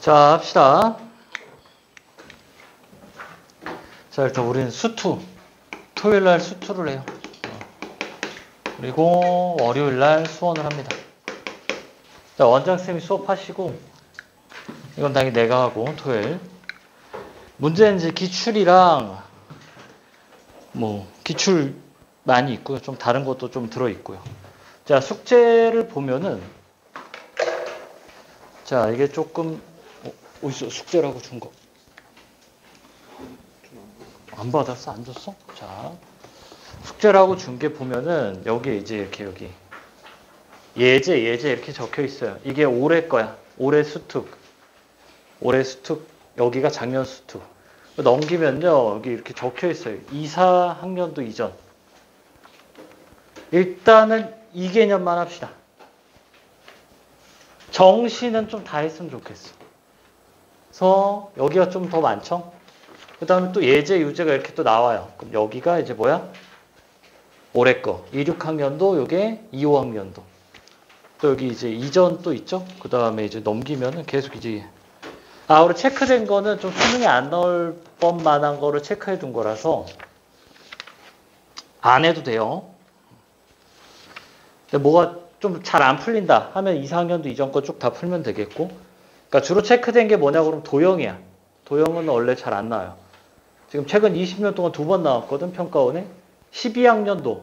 자, 합시다. 자, 일단 우리는 수투. 토요일 날 수투를 해요. 그리고 월요일 날 수원을 합니다. 자, 원장쌤이 수업하시고, 이건 당연히 내가 하고, 토요일. 문제는 이제 기출이랑, 기출 많이 있고요. 좀 다른 것도 좀 들어있고요. 자, 숙제를 보면은, 자, 이게 조금, 어디서 숙제라고 준 거? 안 받았어? 안 줬어? 자, 숙제라고 준 게 보면은, 여기 이제 이렇게 여기. 예제 이렇게 적혀 있어요. 이게 올해 거야. 올해 수특. 올해 수특. 여기가 작년 수특. 넘기면요. 여기 이렇게 적혀 있어요. 2, 4학년도 이전. 일단은 이 개념만 합시다. 정시는 좀 다 했으면 좋겠어. 그래서 여기가 좀 더 많죠? 그 다음에 또 예제, 유제가 이렇게 또 나와요. 그럼 여기가 이제 뭐야? 올해 거. 2, 6학년도, 요게 2, 5학년도. 또 여기 이제 이전 또 있죠? 그 다음에 이제 넘기면은 계속 이제. 우리 체크된 거는 좀 수능에 안 나올 법만한 거를 체크해 둔 거라서 안 해도 돼요. 근데 뭐가 좀 잘 안 풀린다 하면 2, 4학년도 이전 거 쭉 다 풀면 되겠고. 그러니까 주로 체크된 게 뭐냐고 그러면 도형이야. 도형은 원래 잘 안 나와요. 지금 최근 20년 동안 2번 나왔거든, 평가원에. 12학년도.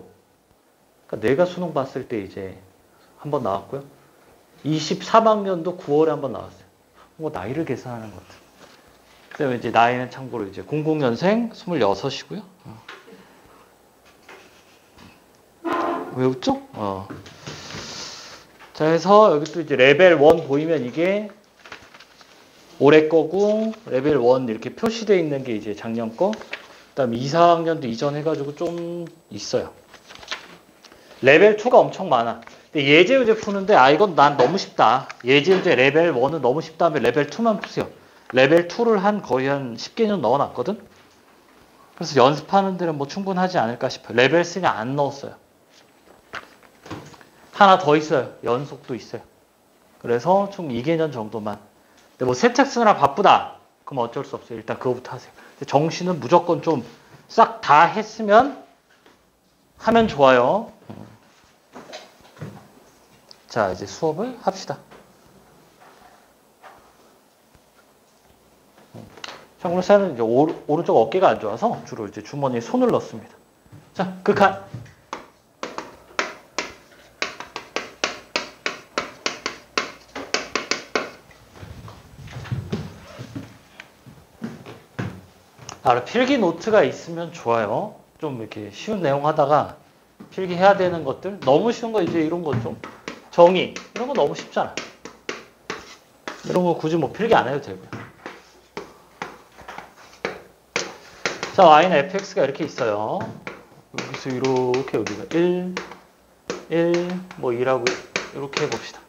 그러니까 내가 수능 봤을 때 이제 한 번 나왔고요. 23학년도 9월에 한 번 나왔어요. 나이를 계산하는 것 같아요. 그다음에 이제 나이는 참고로 이제 00년생 26이고요. 왜 웃죠? 자, 해서 여기 또 이제 레벨 1 보이면 이게 올해 거고, 레벨 1 이렇게 표시되어 있는 게 이제 작년 거. 그 다음에 2, 4학년도 이전 해가지고 좀 있어요. 레벨 2가 엄청 많아. 근데 예제 유제 푸는데, 이건 난 너무 쉽다. 예제 유제 레벨 1은 너무 쉽다 하면 레벨 2만 푸세요. 레벨 2를 거의 한 10개년 넣어놨거든? 그래서 연습하는 데는 뭐 충분하지 않을까 싶어요. 레벨 3는 안 넣었어요. 하나 더 있어요. 연속도 있어요. 그래서 총 2개년 정도만. 근데 뭐 새 책 쓰느라 바쁘다. 그럼 어쩔 수 없어요. 일단 그거부터 하세요. 근데 정시는 무조건 좀 싹 다 했으면 하면 좋아요. 자, 이제 수업을 합시다. 참고로 저는 이제 오른쪽 어깨가 안 좋아서 주로 이제 주머니에 손을 넣습니다. 자, 극한. 필기 노트가 있으면 좋아요. 좀 이렇게 쉬운 내용 하다가 필기해야 되는 것들. 너무 쉬운 거 이제 이런 거 좀. 정의. 이런 거 너무 쉽잖아. 이런 거 굳이 뭐 필기 안 해도 되고요. 자, y는 fx가 이렇게 있어요. 여기서 이렇게 여기가 1, 2라고 이렇게 해봅시다.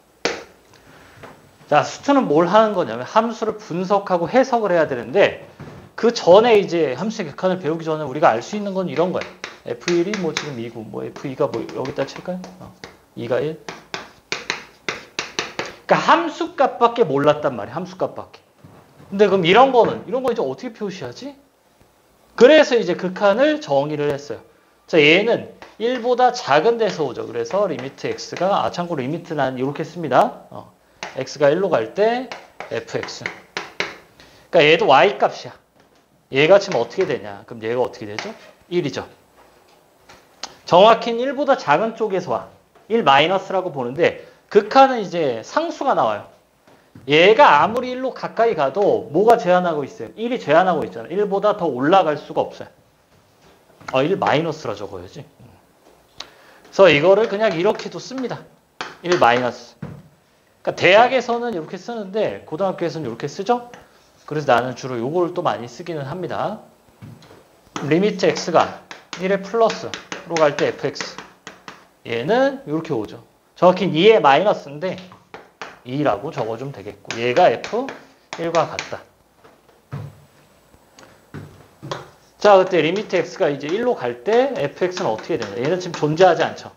자, 수투는 뭘 하는 거냐면 함수를 분석하고 해석을 해야 되는데 그 전에 이제 함수의 객관을 배우기 전에 우리가 알 수 있는 건 이런 거예요. F1이 뭐 지금 2고, F2가 뭐 여기다 칠까요? 2가 1. 그러니까 함수 값밖에 몰랐단 말이에요. 함수 값밖에. 근데 그럼 이런 거 이제 어떻게 표시하지? 그래서 이제 극한을 정의를 했어요. 자, 얘는 1보다 작은 데서 오죠. 그래서 리미트 x가, 참고로 리미트 난 이렇게 씁니다. x가 1로 갈 때 fx. 그러니까 얘도 y 값이야. 얘가 지금 어떻게 되냐? 그럼 얘가 어떻게 되죠? 1이죠. 정확히는 1보다 작은 쪽에서 와. 1 마이너스라고 보는데 극한은 이제 상수가 나와요. 얘가 아무리 1로 가까이 가도 뭐가 제한하고 있어요? 1이 제한하고 있잖아요. 1보다 더 올라갈 수가 없어요. 1 마이너스라 적어야지. 그래서 이거를 그냥 이렇게도 씁니다. 1 마이너스. 그러니까 대학에서는 이렇게 쓰는데 고등학교에서는 이렇게 쓰죠? 그래서 나는 주로 요거를 또 많이 쓰기는 합니다. 리미트 x가 1의 플러스로 갈 때 fx. 얘는 이렇게 오죠. 정확히 2의 마이너스인데 2라고 적어주면 되겠고 얘가 f1과 같다. 자, 그때 리미트 x가 이제 1로 갈 때 fx는 어떻게 되냐? 얘는 지금 존재하지 않죠.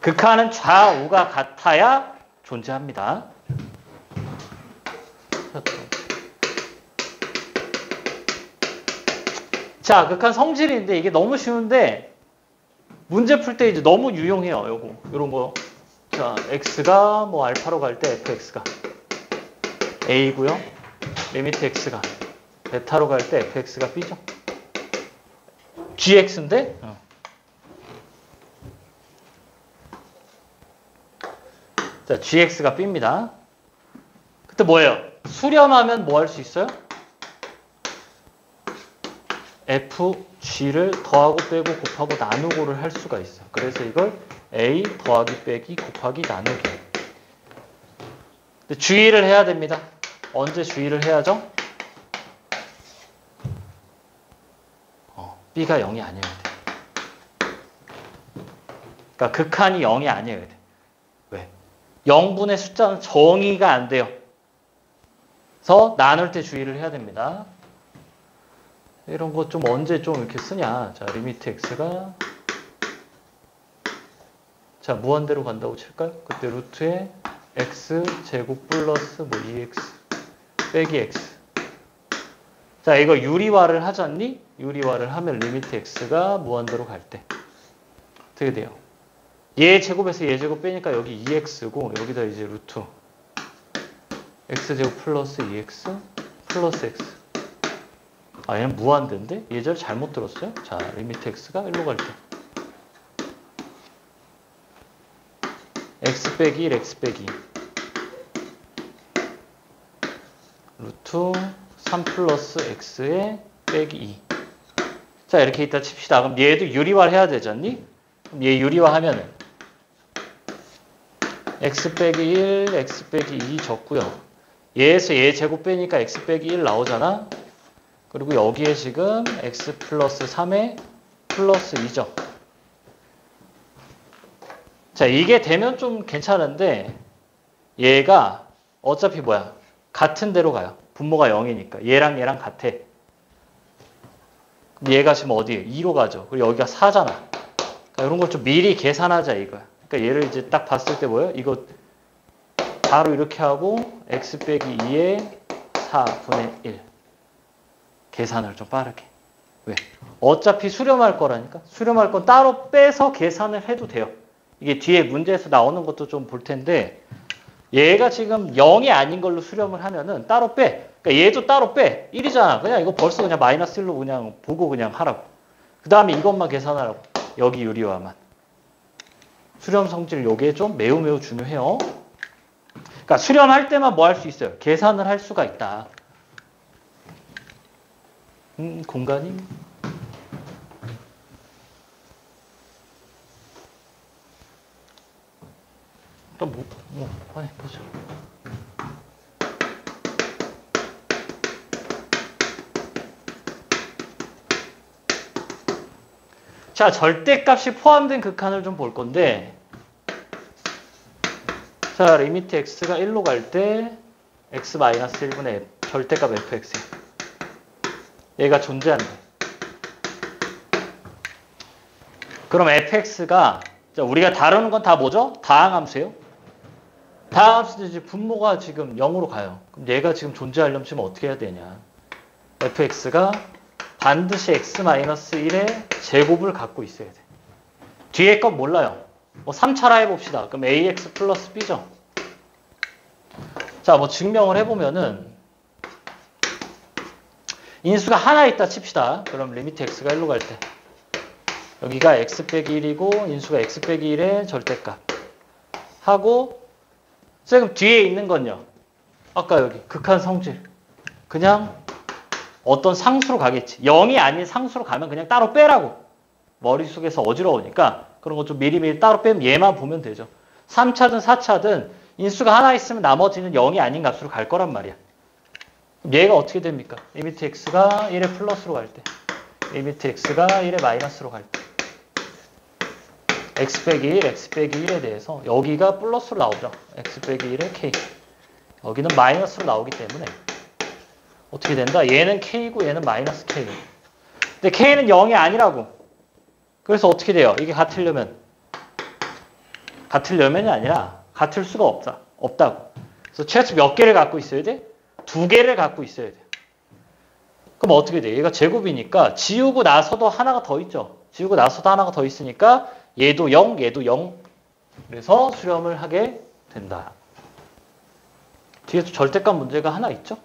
극한은 좌우가 같아야 존재합니다. 자, 극한 성질인데 이게 너무 쉬운데 문제 풀 때 이제 너무 유용해요. 요거. 요런 거. 자, x가 뭐 알파로 갈 때 fx가 a고요. 리미트 x가 베타로 갈 때 fx가 b죠. gx인데 자, gx가 b입니다. 그때 뭐예요? 수렴하면 뭐 할 수 있어요? fg를 더하고 빼고 곱하고 나누고를 할 수가 있어요. 그래서 이걸 a 더하기 빼기 곱하기 나누기. 근데 주의를 해야 됩니다. 언제 주의를 해야죠? b가 0이 아니어야 돼. 그러니까 극한이 0이 아니어야 돼. 왜? 0분의 숫자는 정의가 안 돼요. 그래서 나눌 때 주의를 해야 됩니다. 이런 거 좀 언제 좀 이렇게 쓰냐. 자, 리미트 x가 자, 무한대로 간다고 칠까요? 그때 루트에 x 제곱 플러스 뭐 2x 빼기 x. 자, 이거 유리화를 하잖니? 유리화를 하면 리미트 x가 무한대로 갈 때 어떻게 돼요? 얘 제곱에서 얘 제곱 빼니까 여기 2x고 여기다 이제 루트 x 제곱 플러스 2x 플러스 x. 아, 얘는 무한대인데? 예절 잘못 들었어요? 자, 리미트 x가 1로 갈 때 x 빼기 1, x 빼기 루트 3 플러스 x에 빼기 2. 자, 이렇게 있다 칩시다. 그럼 얘도 유리화를 해야 되잖니? 그럼 얘 유리화하면은 x 빼기 1, x 빼기 2 적고요. 얘에서 얘 제곱 빼니까 x 빼기 1 나오잖아? 그리고 여기에 지금 x 플러스 3에 플러스 2죠. 자, 이게 되면 좀 괜찮은데 얘가 어차피 뭐야? 같은 데로 가요. 분모가 0이니까. 얘랑 얘랑 같아. 그럼 얘가 지금 어디에? 2로 가죠. 그리고 여기가 4잖아. 그러니까 이런 걸 좀 미리 계산하자 이거야. 그러니까 얘를 이제 딱 봤을 때 뭐예요? 이거 바로 이렇게 하고 x 빼기 2에 4분의 1. 계산을 좀 빠르게. 왜? 어차피 수렴할 거라니까. 수렴할 건 따로 빼서 계산을 해도 돼요. 이게 뒤에 문제에서 나오는 것도 좀 볼 텐데 얘가 지금 0이 아닌 걸로 수렴을 하면은 따로 빼. 그러니까 얘도 따로 빼. 1이잖아. 그냥 이거 벌써 그냥 마이너스 1로 그냥 보고 그냥 하라고. 그 다음에 이것만 계산하라고. 여기 유리화만. 수렴 성질 요게 좀 매우 중요해요. 그러니까 수렴할 때만 뭐 할 수 있어요? 계산을 할 수가 있다. 공간이 또 아니 보죠. 자, 절대값이 포함된 극한을 좀 볼 건데, 자, 리미트 x가 1로 갈 때 x-1분의 f, 절대값 fx. 얘가 존재한대. 그럼 fx가 우리가 다루는 건 다 뭐죠? 다항함수예요. 다항함수도 이제 분모가 지금 0으로 가요. 그럼 얘가 지금 존재하려면 지금 어떻게 해야 되냐? fx가 반드시 x-1의 제곱을 갖고 있어야 돼. 뒤에 건 몰라요. 뭐 3차라 해봅시다. 그럼 ax 플러스 b죠. 자, 뭐 증명을 해보면은 인수가 하나 있다 칩시다. 그럼 리미트 x가 1로 갈 때 여기가 x 빼기 1이고 인수가 x 빼기 1의 절대값 하고 지금 뒤에 있는 건요. 아까 여기 극한 성질 그냥 어떤 상수로 가겠지. 0이 아닌 상수로 가면 그냥 따로 빼라고. 머릿속에서 어지러우니까 그런 거 좀 미리미리 따로 빼면 얘만 보면 되죠. 3차든 4차든 인수가 하나 있으면 나머지는 0이 아닌 값으로 갈 거란 말이야. 그럼 얘가 어떻게 됩니까? 리미트 x가 1의 플러스로 갈 때 리미트 x가 1의 마이너스로 갈 때 x 빼기 1, x 빼기 1에 대해서 여기가 플러스로 나오죠. x 빼기 1의 k 여기는 마이너스로 나오기 때문에 어떻게 된다? 얘는 k고 얘는 마이너스 k. 근데 k는 0이 아니라고. 그래서 어떻게 돼요? 이게 같으려면이 아니라 같을 수가 없다고. 그래서 최소 몇 개를 갖고 있어야 돼? 2개를 갖고 있어야 돼. 그럼 어떻게 돼? 얘가 제곱이니까 지우고 나서도 하나가 더 있죠. 지우고 나서도 하나가 더 있으니까 얘도 0, 얘도 0. 그래서 수렴을 하게 된다. 뒤에도 절대값 문제가 하나 있죠.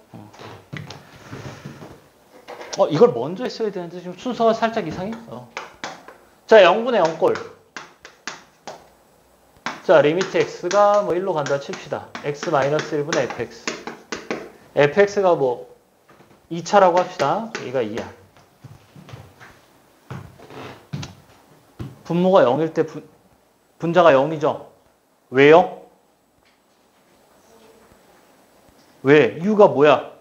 이걸 먼저 했어야 되는데 지금 순서가 살짝 이상해. 자, 0분의 0꼴. 자, 리미트 x가 뭐 1로 간다 칩시다. x-1분의 fx. fx가 뭐 2차라고 합시다. 얘가 2야. 분모가 0일 때 분자가 0이죠. 왜요? 왜? 이유가 뭐야?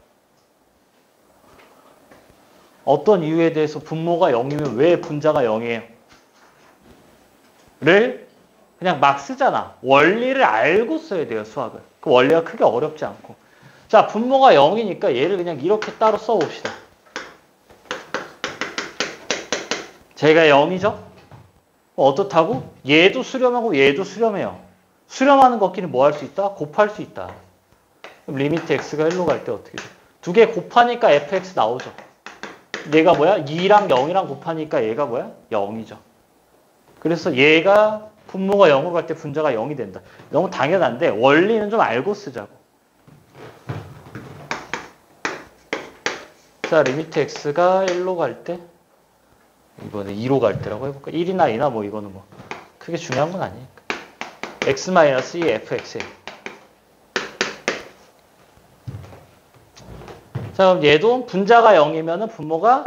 어떤 이유에 대해서 분모가 0이면 왜 분자가 0이에요? 를 그냥 막 쓰잖아. 원리를 알고 써야 돼요, 수학을. 그 원리가 크게 어렵지 않고. 자, 분모가 0이니까 얘를 그냥 이렇게 따로 써봅시다. 제가 0이죠? 어떻다고? 얘도 수렴하고 얘도 수렴해요. 수렴하는 것끼리 뭐 할 수 있다? 곱할 수 있다. 그럼 리미트 x가 1로 갈 때 어떻게 돼? 두 개 곱하니까 fx 나오죠. 얘가 뭐야? 2랑 0이랑 곱하니까 얘가 뭐야? 0이죠. 그래서 얘가 분모가 0으로 갈 때 분자가 0이 된다. 너무 당연한데 원리는 좀 알고 쓰자고. 자, 리미트 x가 1로 갈 때 이번에 2로 갈 때라고 해볼까? 1이나 2나 뭐 이거는 뭐 크게 중요한 건 아니니까. x-2 fx에. 자, 그럼 얘도 분자가 0이면 분모가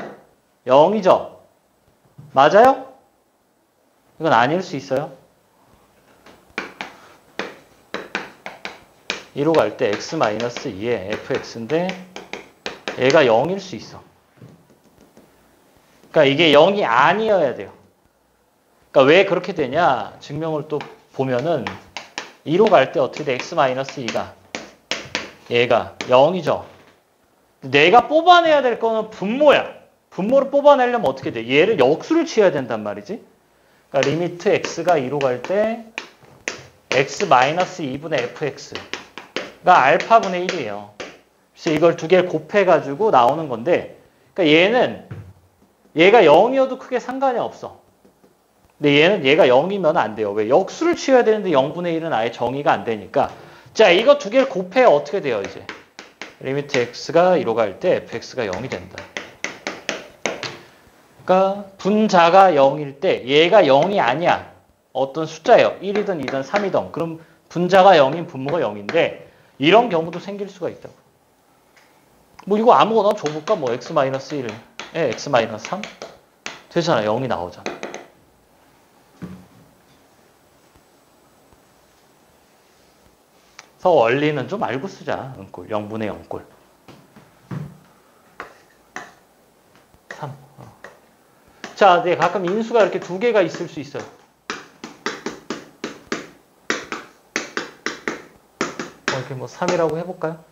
0이죠. 맞아요? 이건 아닐 수 있어요. 2로 갈 때 x-2의 fx인데 얘가 0일 수 있어. 그러니까 이게 0이 아니어야 돼요. 그러니까 왜 그렇게 되냐? 증명을 또 보면은 2로 갈 때 어떻게 돼? x-2가 얘가 0이죠. 내가 뽑아내야 될 거는 분모야. 분모를 뽑아내려면 어떻게 돼? 얘를 역수를 취해야 된단 말이지. 그러니까 리미트 x가 2로 갈 때 x-2분의 fx가 알파분의 1이에요. 그래서 이걸 두 개를 곱해가지고 나오는 건데, 그러니까 얘가 0이어도 크게 상관이 없어. 근데 얘가 0이면 안 돼요. 왜? 역수를 취해야 되는데 0분의 1은 아예 정의가 안 되니까. 자, 이거 두 개를 곱해 어떻게 돼요, 이제? 리미트 x가 2로 갈 때 fx가 0이 된다. 그러니까 분자가 0일 때 얘가 0이 아니야. 어떤 숫자예요. 1이든 2든 3이든. 그럼 분자가 0인 분모가 0인데 이런 경우도 생길 수가 있다고. 뭐 이거 아무거나 줘볼까? 뭐 x-1에 x-3 되잖아. 0이 나오잖아. 그래서 원리는 좀 알고 쓰자. 은꼴 0분의 0꼴 3. 자, 네, 가끔 인수가 이렇게 두 개가 있을 수 있어요. 이렇게 뭐 3이라고 해볼까요?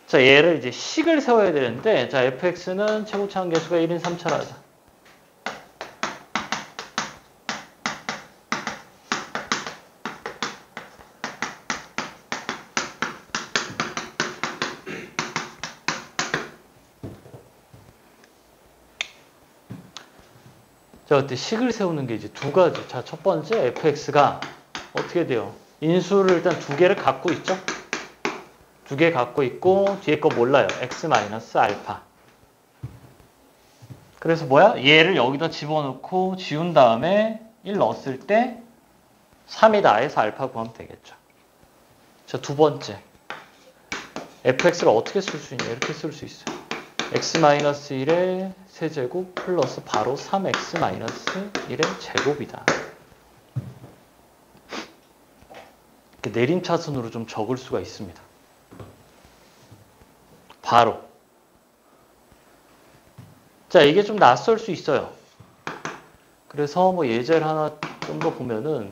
자, 얘를 이제 식을 세워야 되는데, 자, fx는 최고차 함계수가 1인 3차라 하자. 자, 그때 식을 세우는 게 이제 두 가지. 자, 첫 번째 fx가 어떻게 돼요? 인수를 일단 두 개를 갖고 있죠? 두 개 갖고 있고 뒤에 거 몰라요. x-알파. 그래서 뭐야? 얘를 여기다 집어넣고 지운 다음에 1 넣었을 때 3이다 해서 알파 구하면 되겠죠. 자, 두 번째. fx를 어떻게 쓸 수 있냐? 이렇게 쓸 수 있어요. x-1의 세제곱 플러스 바로 3x-1의 제곱이다. 이렇게 내림차순으로 좀 적을 수가 있습니다. 바로. 자, 이게 좀 낯설 수 있어요. 그래서 뭐 예제를 하나 좀 더 보면은,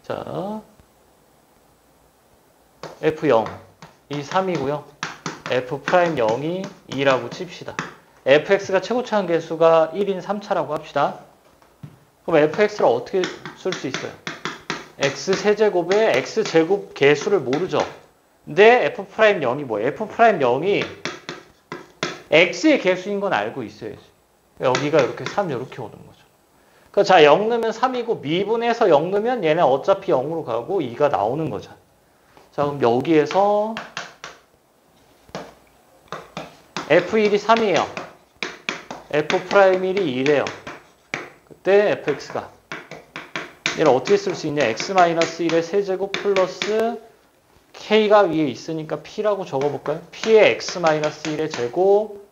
자, F0, 이 3이고요. F'0이 2라고 칩시다. fx가 최고차 함계수가 1인 3차라고 합시다. 그럼 fx를 어떻게 쓸 수 있어요? x세제곱에 x제곱 개수를 모르죠. 근데 f'0이 뭐예요? f'0이 x의 개수인 건 알고 있어야지. 여기가 이렇게 3 이렇게 오는 거죠. 그러니까 자, 0 넣으면 3이고 미분해서 0 넣으면 얘는 어차피 0으로 가고 2가 나오는 거잖아. 자, 그럼 여기에서 F1이 3이에요. F'1이 2래요. 그때 fx가 얘를 어떻게 쓸 수 있냐? x-1의 세제곱 플러스 k가 위에 있으니까 p라고 적어볼까요? p의 x-1의 제곱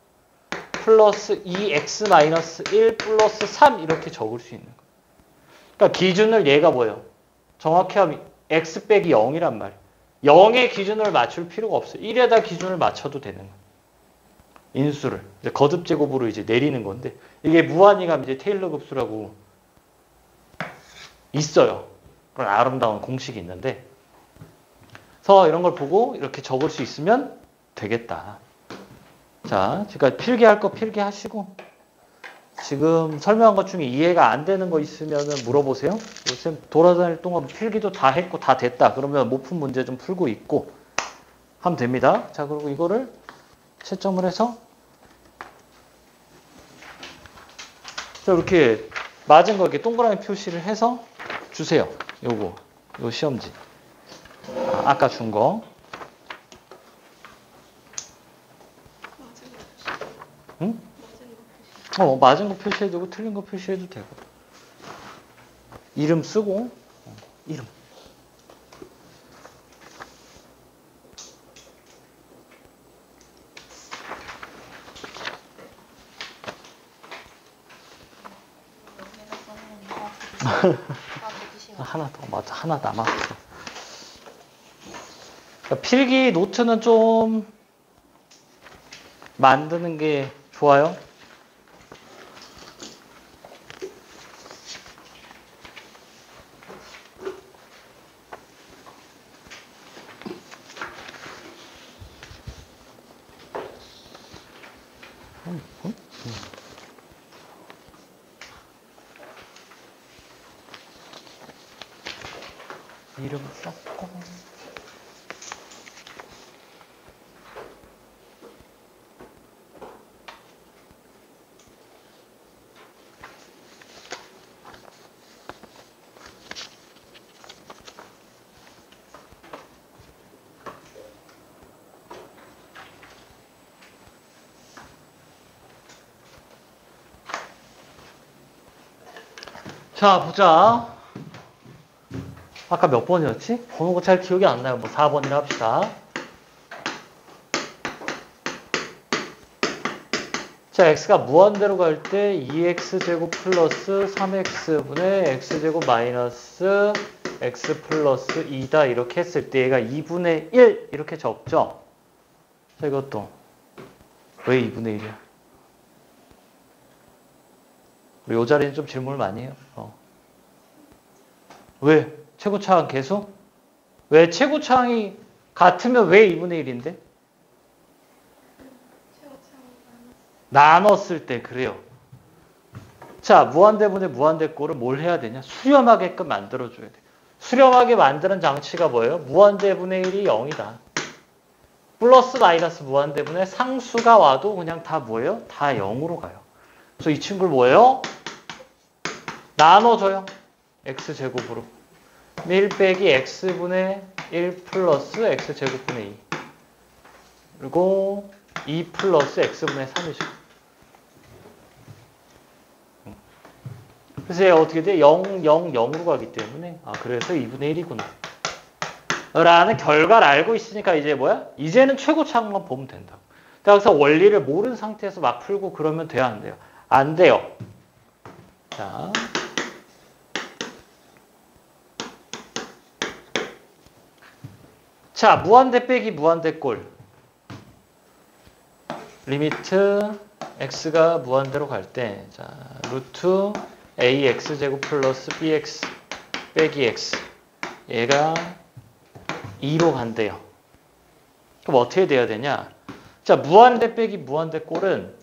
플러스 2x-1 플러스 3 이렇게 적을 수 있는 거예요. 그러니까 기준을 얘가 뭐예요? 정확히 하면 x 빼기 0이란 말이에요. 0의 기준을 맞출 필요가 없어요. 1에다 기준을 맞춰도 되는 거예요. 인수를 이제 거듭 제곱으로 이제 내리는 건데 이게 무한이감 이제 테일러 급수라고 있어요. 그런 아름다운 공식이 있는데 그래서 이런 걸 보고 이렇게 적을 수 있으면 되겠다. 자, 제가 필기할 거 필기하시고 지금 설명한 것 중에 이해가 안 되는 거 있으면 물어보세요. 쌤 돌아다닐 동안 필기도 다 했고 다 됐다. 그러면 못 푼 문제 좀 풀고 있고 하면 됩니다. 자, 그리고 이거를 채점을 해서 자, 이렇게 맞은 거 이렇게 동그라미 표시를 해서 주세요. 요거 요 시험지. 아까 준 거. 응? 맞은 거 표시해도 되고 틀린 거 표시해도 되고. 이름 쓰고 이름. 하나 더 맞아. 하나 남았어. 그러니까 필기 노트는 좀 만드는 게 좋아요. 이름 썼고 자, 보자. 아까 몇 번이었지? 번호가 잘 기억이 안 나요. 뭐 4번이라 합시다. 자, x가 무한대로 갈 때 2x제곱 플러스 3x분의 x제곱 마이너스 x 플러스 2다 이렇게 했을 때 얘가 2분의 1 이렇게 적죠? 자, 이것도 왜 2분의 1이야? 이 자리는 좀 질문을 많이 해요. 왜? 최고차항 계수? 왜 최고차항이 같으면 왜 2분의 1인데? 나눴을 때 그래요. 자, 무한대분의 무한대꼴을 뭘 해야 되냐? 수렴하게끔 만들어줘야 돼. 수렴하게 만드는 장치가 뭐예요? 무한대분의 1이 0이다. 플러스 마이너스 무한대분의 상수가 와도 그냥 다 뭐예요? 다 0으로 가요. 그래서 이 친구를 뭐예요? 나눠줘요. x제곱으로. 1 빼기 x분의 1 플러스 x제곱분의 2. 그리고 2 플러스 x분의 3이죠. 그래서 얘가 어떻게 돼? 0, 0, 0으로 가기 때문에 그래서 2분의 1이구나. 라는 결과를 알고 있으니까 이제 뭐야? 이제는 최고차항만 보면 된다. 그래서 원리를 모르는 상태에서 막 풀고 그러면 돼요? 안 돼요? 안 돼요. 자. 자, 무한대 빼기 무한대꼴. 리미트 x가 무한대로 갈 때, 자, 루트 ax제곱 플러스 bx 빼기 x. 얘가 2로 간대요. 그럼 어떻게 돼야 되냐? 자, 무한대 빼기 무한대꼴은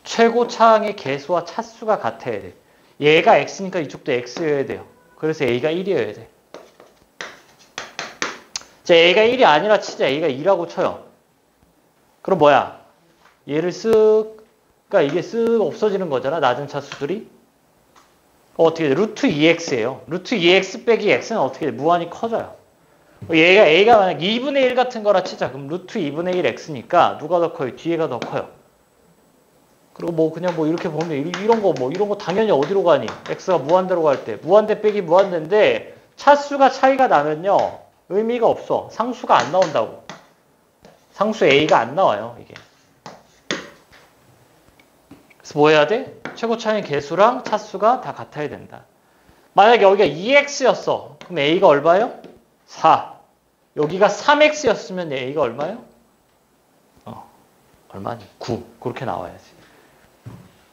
최고차항의 개수와 차수가 같아야 돼. 얘가 x니까 이쪽도 x여야 돼요. 그래서 a가 1이어야 돼. 자, a가 1이 아니라 치자. a가 2라고 쳐요. 그럼 뭐야? 얘를 쓱, 그러니까 이게 쓱 없어지는 거잖아. 낮은 차수들이. 어떻게 돼? 루트 2x예요. 루트 2x 빼기 x는 어떻게 돼? 무한히 커져요. 얘가 a가 만약 2분의 1 같은 거라 치자. 그럼 루트 2분의 1 x니까 누가 더 커요? 뒤에가 더 커요. 그리고 뭐 그냥 뭐 이렇게 보면 이런 거 당연히 어디로 가니? x가 무한대로 갈 때. 무한대 빼기 무한대인데 차수가 차이가 나면요. 의미가 없어. 상수가 안 나온다고. 상수 a가 안 나와요. 이게. 그래서 뭐 해야 돼? 최고 차이 개수랑 차수가 다 같아야 된다. 만약에 여기가 2x였어. 그럼 a가 얼마예요? 4. 여기가 3x였으면 a가 얼마예요? 얼마니? 9. 그렇게 나와야지.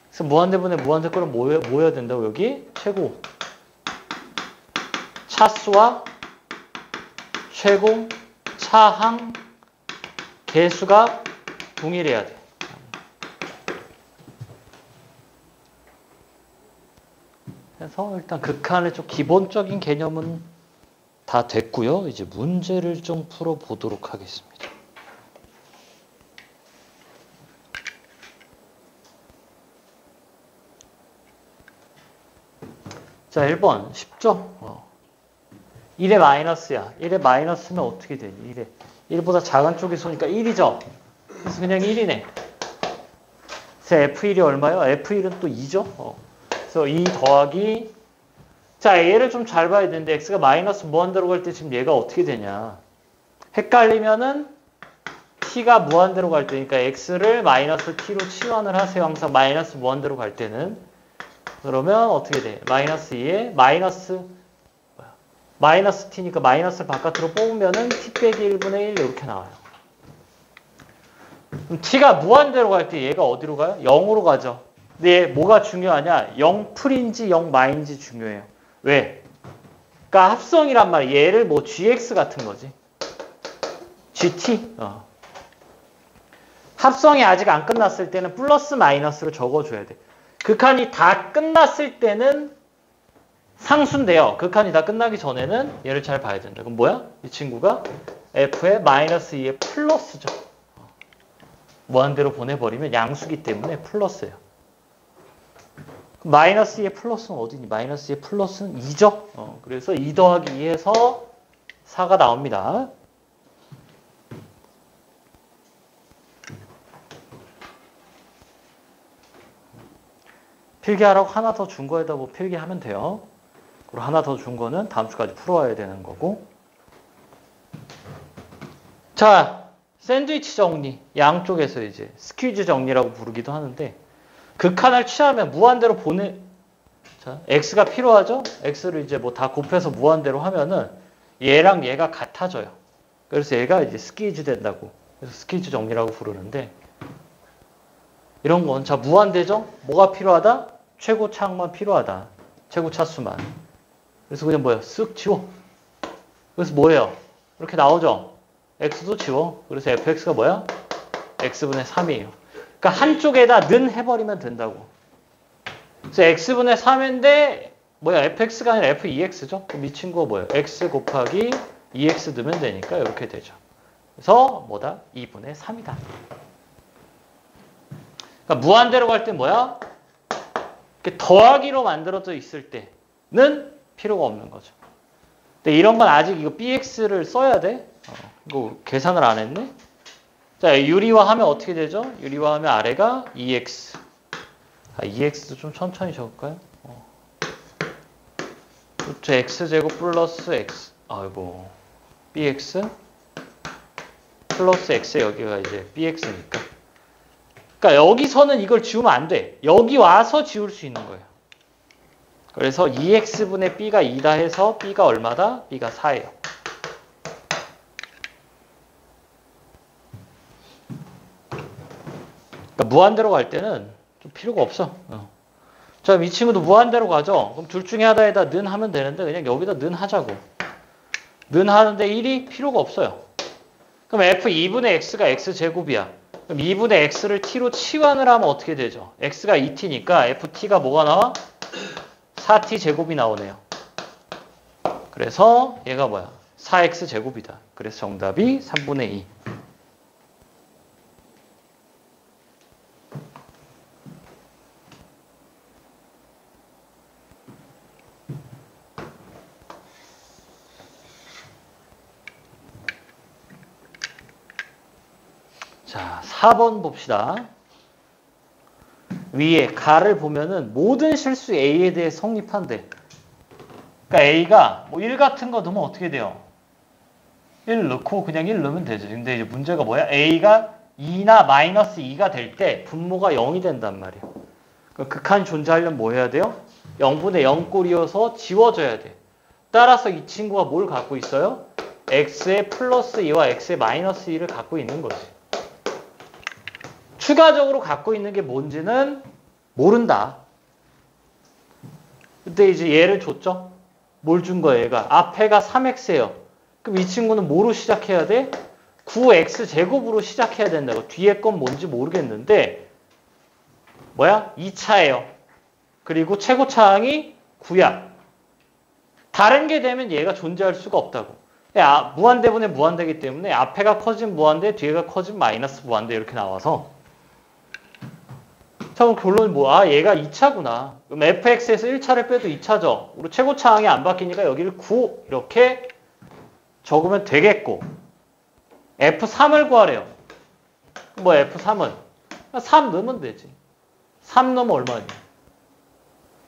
그래서 무한대분의 무한대 거는 뭐 해야 된다고 여기? 최고 차수와 최고 차항 개수가 동일해야 돼. 그래서 일단 극한의 좀 기본적인 개념은 다 됐고요. 이제 문제를 좀 풀어보도록 하겠습니다. 자, 1번 쉽죠? 1의 마이너스야. 1의 마이너스면 어떻게 되니? 1보다 작은 쪽이 쏘니까 1이죠? 그래서 그냥 1이네. 그래서 F1이 얼마예요? F1은 또 2죠? 그래서 2 더하기 자, 얘를 좀 잘 봐야 되는데 x가 마이너스 무한대로 갈 때 지금 얘가 어떻게 되냐. 헷갈리면은 t가 무한대로 갈 때니까 x를 마이너스 t로 치환을 하세요. 항상 마이너스 무한대로 갈 때는. 그러면 어떻게 돼? 마이너스 2에 마이너스 t니까 마이너스를 바깥으로 뽑으면은 t 빼기 1분의 1 이렇게 나와요. 그럼 t가 무한대로 갈 때 얘가 어디로 가요? 0으로 가죠. 근데 얘 뭐가 중요하냐? 0풀인지 0마인지 중요해요. 왜? 그러니까 합성이란 말이야. 얘를 뭐 gx 같은 거지. gt. 합성이 아직 안 끝났을 때는 플러스 마이너스를 적어줘야 돼. 극한이 다 끝났을 때는 상수인데요. 극한이 다 끝나기 전에는 얘를 잘 봐야 된다. 그럼 뭐야? 이 친구가 f의 마이너스 2의 플러스죠. 무한대로 보내버리면 양수기 때문에 플러스예요. 마이너스 2의 플러스는 어디니? 마이너스 2의 플러스는 2죠? 그래서 2 더하기 2에서 4가 나옵니다. 필기하라고 하나 더 준 거에다 뭐 필기하면 돼요. 그리고 하나 더 준 거는 다음 주까지 풀어와야 되는 거고. 자, 샌드위치 정리. 양쪽에서 이제 스퀴즈 정리라고 부르기도 하는데 극한을 취하면 무한대로 자, x가 필요하죠? x를 이제 뭐 다 곱해서 무한대로 하면은 얘랑 얘가 같아져요. 그래서 얘가 이제 스퀴즈 된다고. 그래서 스퀴즈 정리라고 부르는데 이런 건 자, 무한대죠? 뭐가 필요하다? 최고 차항만 필요하다. 최고 차수만. 그래서 그냥 뭐예요? 쓱 지워. 그래서 뭐예요? 이렇게 나오죠? x도 지워. 그래서 fx가 뭐야? x분의 3이에요. 그러니까 한쪽에다 는 해버리면 된다고. 그래서 x분의 3인데 뭐야? fx가 아니라 f2x죠? 그럼 이 친구가 뭐예요? x 곱하기 2x 넣으면 되니까 이렇게 되죠. 그래서 뭐다? 2분의 3이다. 그러니까 무한대로 갈 때 뭐야? 이렇게 더하기로 만들어져 있을 때는 필요가 없는 거죠. 근데 이런 건 아직 이거 bx를 써야 돼. 이거 계산을 안 했네. 자, 유리화하면 어떻게 되죠? 유리화하면 아래가 2x. 2x도 좀 천천히 적을까요? 루트 x제곱 플러스 x. 아이고. bx 플러스 x 여기가 이제 bx니까. 그러니까 여기서는 이걸 지우면 안 돼. 여기 와서 지울 수 있는 거예요. 그래서 2x분의 b가 2다 해서 b가 얼마다? b가 4예요. 그러니까 무한대로 갈 때는 좀 필요가 없어. 자, 이 친구도 무한대로 가죠? 그럼 둘 중에 하나에다 는 하면 되는데 그냥 여기다 는 하자고. 는 하는데 1이 필요가 없어요. 그럼 f2분의 x가 x제곱이야. 그럼 2분의 x를 t로 치환을 하면 어떻게 되죠? x가 2t니까 ft가 뭐가 나와? 4t 제곱이 나오네요. 그래서 얘가 뭐야? 4x 제곱이다. 그래서 정답이 3분의 2. 자, 4번 봅시다. 위에 가를 보면은 모든 실수 A에 대해 성립한대. 그러니까 A가 뭐 1 같은 거 넣으면 어떻게 돼요? 1 넣고 그냥 1 넣으면 되죠. 근데 이제 문제가 뭐야? A가 2나 마이너스 2가 될 때 분모가 0이 된단 말이야. 그럼 극한이 존재하려면 뭐 해야 돼요? 0분의 0꼴이어서 지워져야 돼. 따라서 이 친구가 뭘 갖고 있어요? x의 플러스 2와 x의 마이너스 2를 갖고 있는 거지. 추가적으로 갖고 있는 게 뭔지는 모른다. 그때 이제 얘를 줬죠? 뭘 준 거야, 얘가? 앞에가 3x예요. 그럼 이 친구는 뭐로 시작해야 돼? 9x제곱으로 시작해야 된다고. 뒤에 건 뭔지 모르겠는데 뭐야? 2차예요. 그리고 최고차항이 9야. 다른 게 되면 얘가 존재할 수가 없다고. 무한대분의 무한대이기 때문에 앞에가 커진 무한대, 뒤에가 커진 마이너스 무한대 이렇게 나와서 자, 그럼 결론이 뭐야? 얘가 2차구나. 그럼 fx에서 1차를 빼도 2차죠. 우리 최고차항이 안 바뀌니까 여기를 9 이렇게 적으면 되겠고 f3을 구하래요. 뭐 f3은? 3 넣으면 되지. 3 넣으면 얼마니?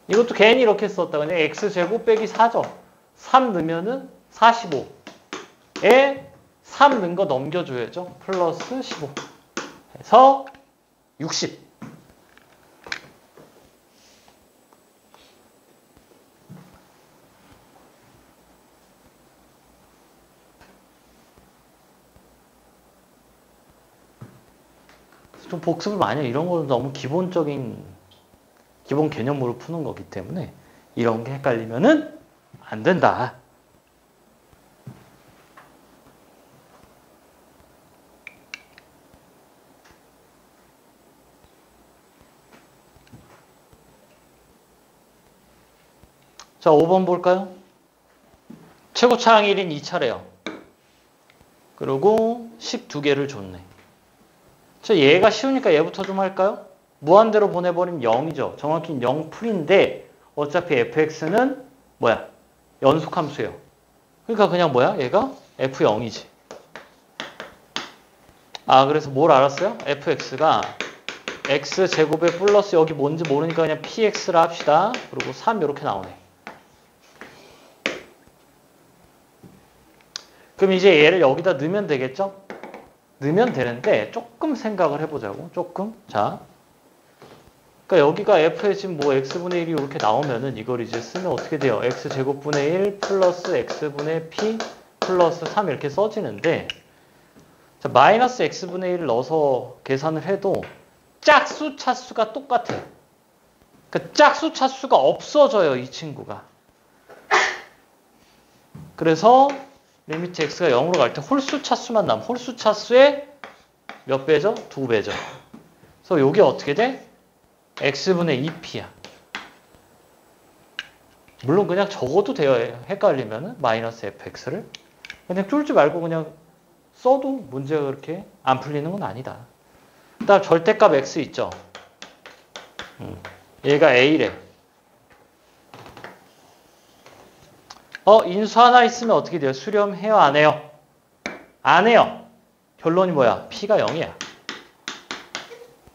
이것도 괜히 이렇게 썼다. 그냥 x제곱 빼기 4죠. 3 넣으면은 45에 3 넣은 거 넘겨줘야죠. 플러스 15 해서 60. 좀 복습을 많이 이런 거는 너무 기본 개념으로 푸는 거기 때문에 이런 게 헷갈리면은 안 된다. 자, 5번 볼까요? 최고차항 1인 2차래요. 그리고 12개를 줬네. 자, 얘가 쉬우니까 얘부터 좀 할까요? 무한대로 보내버리면 0이죠. 정확히 0풀인데 어차피 fx는 뭐야? 연속함수예요. 그러니까 그냥 뭐야? 얘가 f0이지. 아, 그래서 뭘 알았어요? fx가 x제곱에 플러스 여기 뭔지 모르니까 그냥 px라 합시다. 그리고 3 이렇게 나오네. 그럼 이제 얘를 여기다 넣으면 되겠죠? 넣으면 되는데 조금 생각을 해보자고. 조금. 자, 그러니까 여기가 f에 지금 뭐 x분의 1이 이렇게 나오면은 이걸 이제 쓰면 어떻게 돼요? x제곱분의 1 플러스 x분의 p 플러스 3 이렇게 써지는데 자, 마이너스 x분의 1을 넣어서 계산을 해도 짝수 차수가 똑같아. 그 짝수 차수가 없어져요, 이 친구가. 그래서 리미트 x가 0으로 갈 때 홀수 차수만 남아. 홀수 차수의 몇 배죠? 2배죠. 그래서 이게 어떻게 돼? x분의 2p야. 물론 그냥 적어도 돼요. 헷갈리면은 마이너스 fx를. 그냥 쫄지 말고 그냥 써도 문제가 그렇게 안 풀리는 건 아니다. 그다음 절대값 x 있죠. 얘가 a래. 인수 하나 있으면 어떻게 돼요? 수렴해요? 안 해요? 안 해요. 결론이 뭐야? p가 0이야.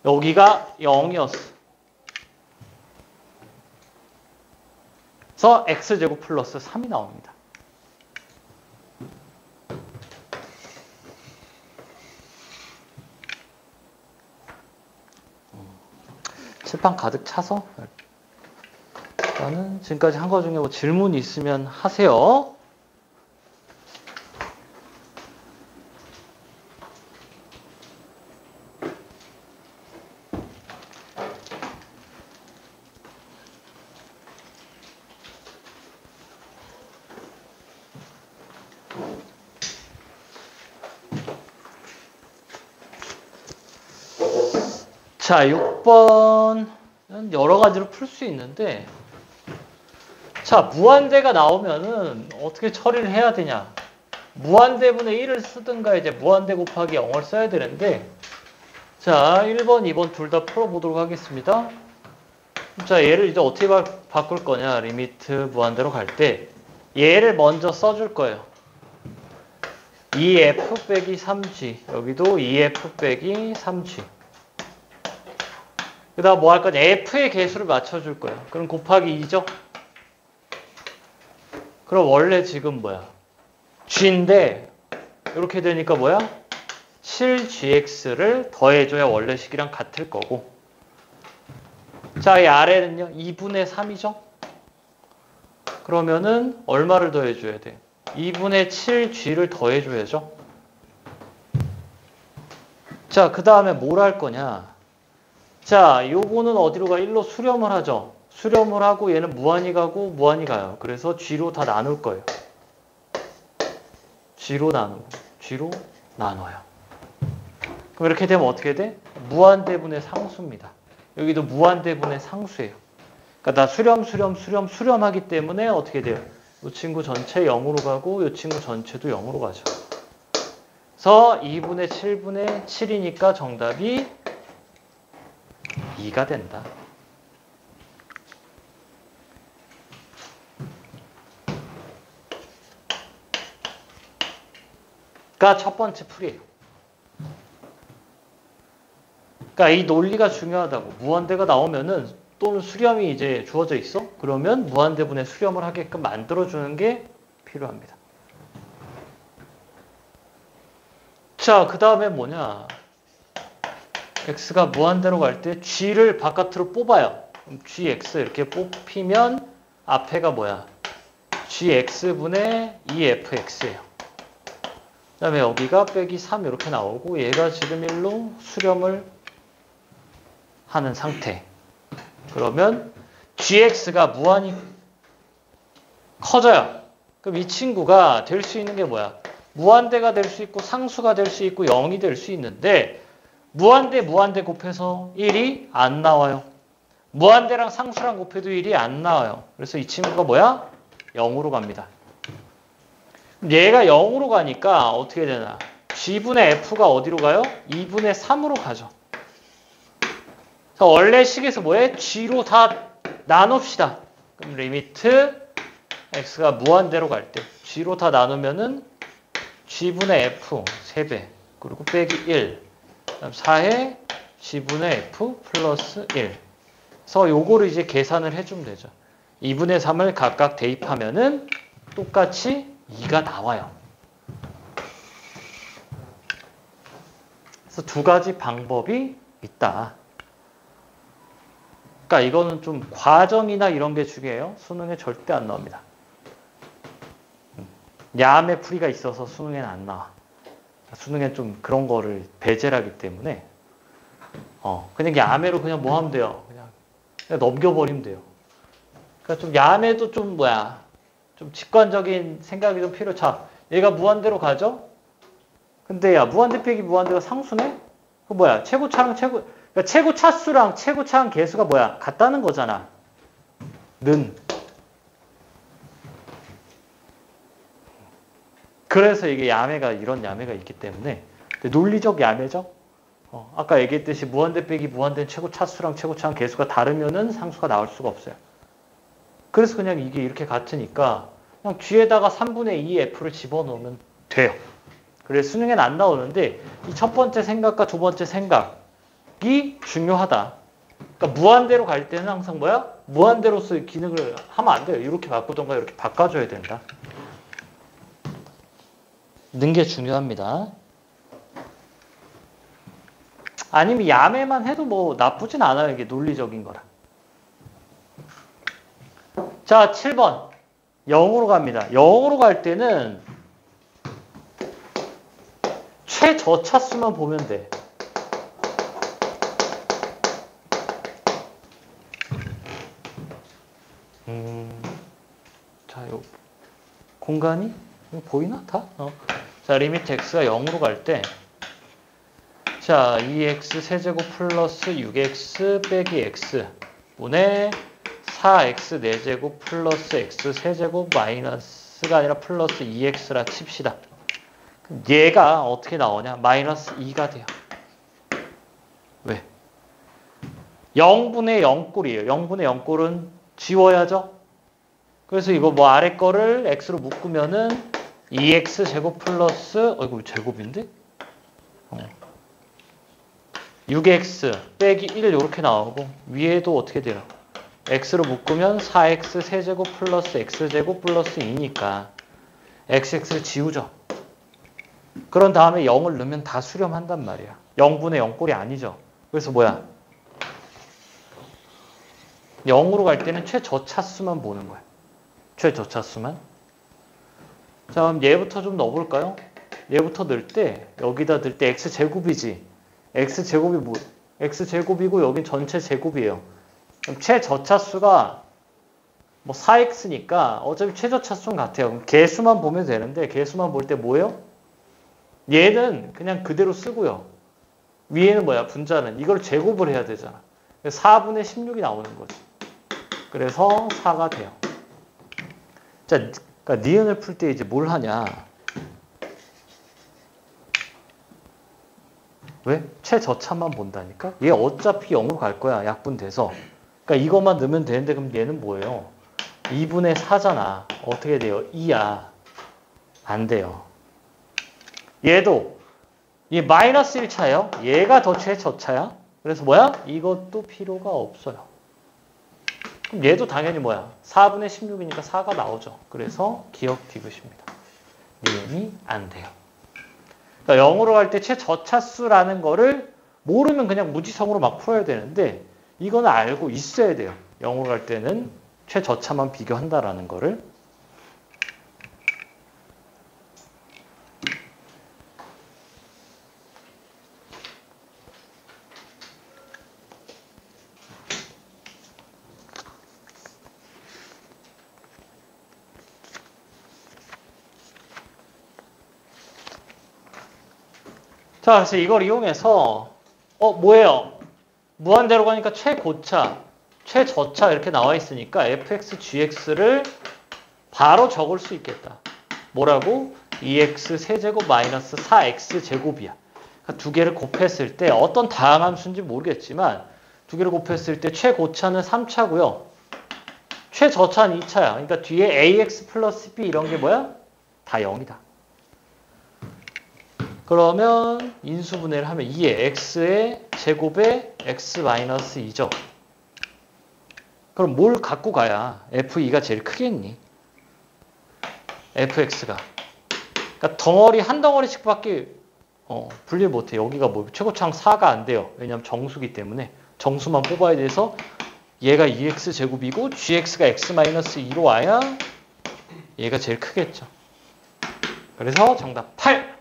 여기가 0이었어. 그래서 x제곱 플러스 3이 나옵니다. 칠판 가득 차서 일단은 지금까지 한 거 중에 뭐 질문 있으면 하세요. 자, 6번은 여러 가지로 풀 수 있는데 자, 무한대가 나오면은 어떻게 처리를 해야 되냐? 무한대분의 1을 쓰든가 이제 무한대 곱하기 0을 써야 되는데 자, 1번, 2번 둘 다 풀어보도록 하겠습니다. 자, 얘를 이제 어떻게 바꿀 거냐? 리미트 무한대로 갈 때 얘를 먼저 써줄 거예요. 2f 빼기 3g. 여기도 2f 빼기 3g. 그 다음 뭐 할 거냐? f의 개수를 맞춰줄 거야. 그럼 곱하기 2죠? 그럼 원래 지금 뭐야? g인데 이렇게 되니까 뭐야? 7gx를 더해줘야 원래 식이랑 같을 거고. 자, 이 아래는요? 2분의 3이죠? 그러면은 얼마를 더해줘야 돼? 2분의 7g를 더해줘야죠. 자, 그 다음에 뭘 할 거냐? 자, 요거는 어디로 가? 1로 수렴을 하죠. 수렴을 하고 얘는 무한히 가고 무한히 가요. 그래서 g로 다 나눌 거예요. g로 나누고 g로 나눠요. 그럼 이렇게 되면 어떻게 돼? 무한대분의 상수입니다. 여기도 무한대분의 상수예요. 그러니까 다 수렴하기 때문에 어떻게 돼요? 이 친구 전체 0으로 가고 이 친구 전체도 0으로 가죠. 그래서 2분의 7분의 7이니까 정답이 2가 된다. 가 첫 번째 풀이에요. 그러니까 이 논리가 중요하다고. 무한대가 나오면은 또는 수렴이 이제 주어져 있어? 그러면 무한대분의 수렴을 하게끔 만들어주는 게 필요합니다. 자, 그 다음에 뭐냐? x가 무한대로 갈 때 g를 바깥으로 뽑아요. 그럼 gx 이렇게 뽑히면 앞에가 뭐야? gx분의 2fx예요. 그 다음에 여기가 빼기 3 이렇게 나오고 얘가 지금 1로 수렴을 하는 상태. 그러면 gx가 무한히 커져요. 그럼 이 친구가 될 수 있는 게 뭐야? 무한대가 될 수 있고 상수가 될 수 있고 0이 될 수 있는데 무한대 곱해서 1이 안 나와요. 무한대랑 상수랑 곱해도 1이 안 나와요. 그래서 이 친구가 뭐야? 0으로 갑니다. 얘가 0으로 가니까 어떻게 되나? g분의 f가 어디로 가요? 2분의 3으로 가죠. 자, 원래 식에서 뭐해? g로 다 나눕시다. 그럼 리미트 x가 무한대로 갈 때 g로 다 나누면은 g분의 f 3배 그리고 빼기 1 그다음 4에 g분의 f 플러스 1 그래서 요거를 이제 계산을 해주면 되죠. 2분의 3을 각각 대입하면은 똑같이 2가 나와요. 그래서 두 가지 방법이 있다. 그러니까 이거는 좀 과정이나 이런 게 중요해요. 수능에 절대 안 나옵니다. 야매 풀이가 있어서 수능에는 안 나와. 수능엔 좀 그런 거를 배제를 하기 때문에 그냥 야매로 그냥 뭐 하면 돼요. 그냥 넘겨버리면 돼요. 그러니까 좀 야매도 좀 좀 직관적인 생각이 좀 필요. 자, 얘가 무한대로 가죠? 근데 야, 무한대 빼기 무한대가 상수네? 그 뭐야? 그러니까 최고 차수랑 최고 차항 개수가 뭐야? 같다는 거잖아. 그래서 이게 이런 야매가 있기 때문에 논리적 야매죠. 아까 얘기했듯이 무한대 빼기 무한대는 최고 차수랑 최고 차항 개수가 다르면은 상수가 나올 수가 없어요. 그래서 그냥 이게 이렇게 같으니까 그냥 뒤에다가 3분의 2f를 집어넣으면 돼요. 그래서 수능에는 안 나오는데 이 첫 번째 생각과 두 번째 생각이 중요하다. 그러니까 무한대로 갈 때는 항상 뭐야? 무한대로서의 기능을 하면 안 돼요. 이렇게 바꾸던가 이렇게 바꿔줘야 된다. 는 게 중요합니다. 아니면 야매만 해도 뭐 나쁘진 않아요. 이게 논리적인 거라. 자, 7번. 0으로 갑니다. 0으로 갈 때는 최저차수만 보면 돼. 자, 요 공간이 보이나? 다? 자, 리미트 x가 0으로 갈 때 자, 2x 세제곱 플러스 6x 빼기 x 분의 4x 4제곱 플러스 x 세제곱 마이너스가 아니라 플러스 2x라 칩시다. 얘가 어떻게 나오냐? 마이너스 2가 돼요. 왜? 0분의 0꼴이에요. 0분의 0꼴은 지워야죠. 그래서 이거 뭐 아래 거를 x로 묶으면은 2x제곱 플러스 이거 제곱인데? 6x 빼기 1 이렇게 나오고 위에도 어떻게 돼요? x로 묶으면 4x 세제곱 플러스 x제곱 플러스 2니까 xx를 지우죠. 그런 다음에 0을 넣으면 다 수렴한단 말이야. 0분의 0꼴이 아니죠. 그래서 뭐야? 0으로 갈 때는 최저차수만 보는 거야. 최저차수만. 자, 그럼 얘부터 좀 넣어볼까요? 얘부터 넣을 때 여기다 넣을 때 x제곱이지. x제곱이 뭐? x제곱이고 여긴 전체 제곱이에요. 그럼 최저차수가 뭐 4x니까 어차피 최저차수는 같아요. 그럼 개수만 보면 되는데 개수만 볼 때 뭐예요? 얘는 그냥 그대로 쓰고요. 위에는 뭐야? 분자는 이걸 제곱을 해야 되잖아. 4분의 16이 나오는 거지. 그래서 4가 돼요. 자, 그러니까 니은을 풀 때 이제 뭘 하냐? 왜? 최저차만 본다니까? 얘 어차피 0으로 갈 거야. 약분돼서. 그러니까 이것만 넣으면 되는데 그럼 얘는 뭐예요? 2분의 4잖아. 어떻게 돼요? 2야. 안 돼요. 얘도 얘 마이너스 1차예요. 얘가 더 최저차야. 그래서 뭐야? 이것도 필요가 없어요. 그럼 얘도 당연히 뭐야? 4분의 16이니까 4가 나오죠. 그래서 기억 디귿입니다. 니은이 안 돼요. 그러니까 0으로 갈 때 최저차수라는 거를 모르면 그냥 무지성으로 막 풀어야 되는데 이거는 알고 있어야 돼요. 0으로 갈 때는 최저차만 비교한다라는 거를. 자, 그래서 이걸 이용해서 뭐예요? 무한대로 가니까 최고차, 최저차 이렇게 나와 있으니까 fx, gx를 바로 적을 수 있겠다. 뭐라고? 2x 세제곱 마이너스 4x 제곱이야. 그러니까 두 개를 곱했을 때 어떤 다항함수인지 모르겠지만 두 개를 곱했을 때 최고차는 3차고요. 최저차는 2차야. 그러니까 뒤에 ax 플러스 b 이런 게 뭐야? 다 0이다. 그러면 인수분해를 하면 2의 x의 제곱에 x 마이너스 2죠. 그럼 뭘 갖고 가야 f2가 제일 크겠니? fx가. 그러니까 덩어리 한 덩어리씩밖에 분리 못해. 여기가 뭐 최고차항 4가 안 돼요. 왜냐하면 정수기 때문에 정수만 뽑아야 돼서 얘가 2x 제곱이고 gx가 x 마이너스 2로 와야 얘가 제일 크겠죠. 그래서 정답 8.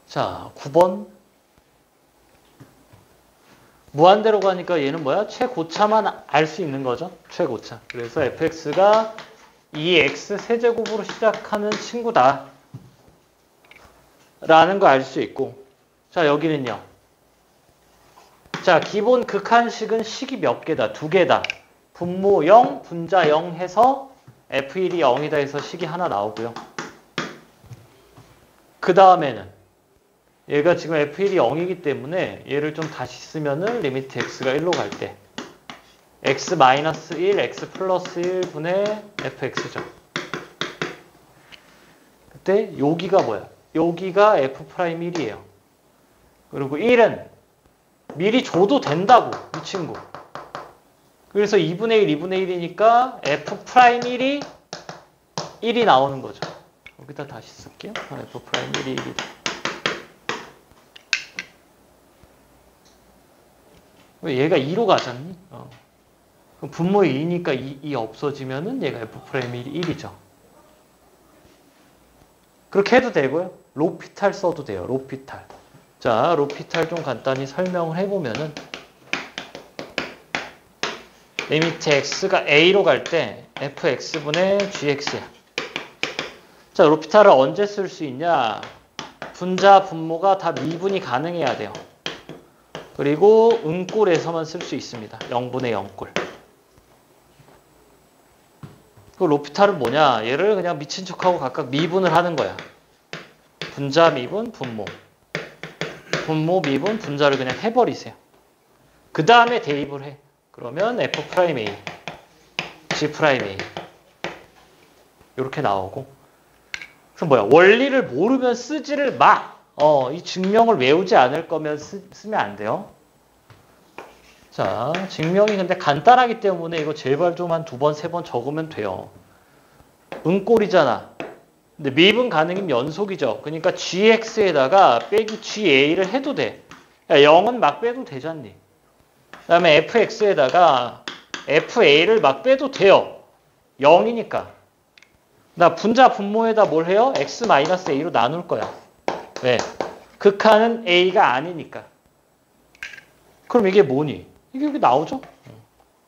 자, 9번. 무한대로 가니까 얘는 뭐야? 최고차만 알 수 있는 거죠. 최고차. 그래서 fx가 2x 세제곱으로 시작하는 친구다. 라는 거 알 수 있고. 자, 여기는요. 자, 기본 극한식은 식이 몇 개다? 2개다. 분모 0, 분자 0 해서 f1이 0이다 해서 식이 하나 나오고요. 그 다음에는 얘가 지금 f1이 0이기 때문에 얘를 좀 다시 쓰면은 리미트 x가 1로 갈 때 x-1, x 플러스 1분의 fx죠. 그때 여기가 뭐야? 여기가 f'1이에요. 그리고 1은 미리 줘도 된다고, 이 친구. 그래서 2분의 1, 2분의 1이니까 f'1이 1이 나오는 거죠. 여기다 다시 쓸게요. f'1이 1이다. 왜 얘가 2로 가잖니? 그럼 분모에 2니까 2 없어지면은 얘가 f'1이 1이죠. 그렇게 해도 되고요. 로피탈 써도 돼요. 로피탈. 자, 로피탈 좀 간단히 설명을 해보면은 리미트 x가 a로 갈 때 fx분의 gx야. 자, 로피탈을 언제 쓸 수 있냐? 분자, 분모가 다 미분이 가능해야 돼요. 그리고 음꼴에서만 쓸 수 있습니다. 0분의 0꼴. 그 로피탈은 뭐냐? 얘를 그냥 미친 척하고 각각 미분을 하는 거야. 분자, 미분, 분모. 분모, 미분, 분자를 그냥 해버리세요. 그 다음에 대입을 해. 그러면 F'A, G'A. 이렇게 나오고. 그래서 뭐야? 원리를 모르면 쓰지를 마. 이 증명을 외우지 않을 거면 쓰면 안 돼요. 자, 증명이 근데 간단하기 때문에 이거 제발 좀 한 2번, 3번 적으면 돼요. 은꼴이잖아. 근데 미분 가능이면 연속이죠. 그러니까 gx에다가 빼기 ga를 해도 돼. 야, 0은 막 빼도 되잖니. 그 다음에 fx에다가 fa를 막 빼도 돼요. 0이니까. 나 분자 분모에다 뭘 해요? x-a로 나눌 거야. 왜? 극한은 a가 아니니까. 그럼 이게 뭐니? 이게 여기 나오죠?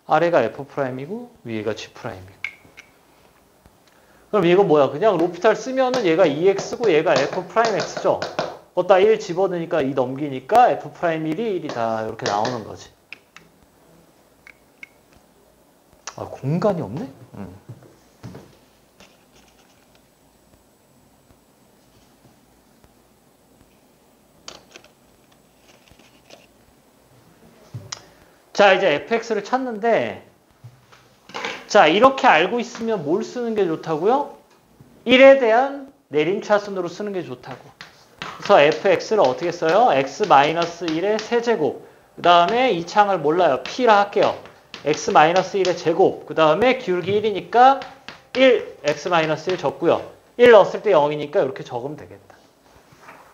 아래가 F'이고 위에가 G'이고. 그럼 이거 뭐야? 그냥 로피탈 쓰면은 얘가 2x고 얘가 F'X죠? 거기다 1 집어넣으니까 2 넘기니까 F'1이 1이다. 이렇게 나오는 거지. 아, 공간이 없네? 자, 이제 fx를 찾는데, 자, 이렇게 알고 있으면 뭘 쓰는 게 좋다고요? 1에 대한 내림차순으로 쓰는 게 좋다고. 그래서 fx를 어떻게 써요? x-1의 세제곱. 그 다음에 이 창을 몰라요. p라 할게요. x-1의 제곱. 그 다음에 기울기 1이니까 1, x-1 적고요. 1 넣었을 때 0이니까 이렇게 적으면 되겠다.